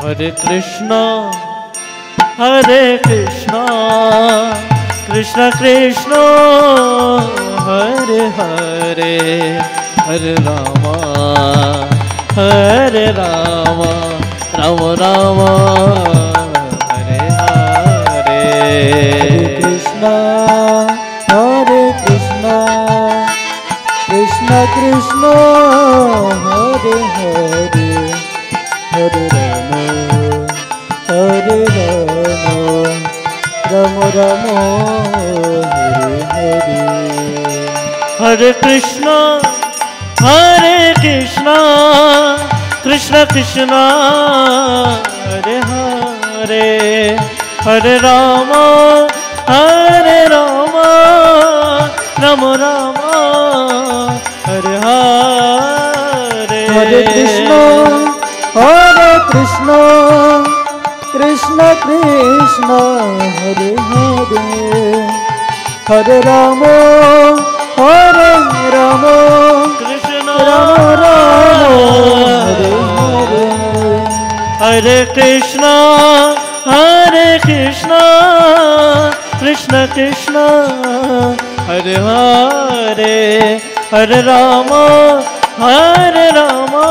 Hare Krishna, Hare Krishna, Krishna Krishna, Hare Hare, Hare Rama, Hare Rama, Rama Rama, Hare Hare. Hare Krishna, Hare Krishna, Krishna Krishna, Hare Hare, Hare Rama, Hare Rama, Rama Rama, Hare Hare. Hare Krishna, Hare Krishna, Krishna Krishna, Hare Hare, Hare Rama, Hare Rama, Rama Rama, Hare Hare. Hare Krishna, Hare Krishna, Krishna Krishna, Hare Hare, Hare Rama, Hare Rama, Krishna Rama Rama, Hare Hare. Hare Krishna, Hare Krishna, Krishna Krishna, Hare Hare, Hare Rama, Hare Rama,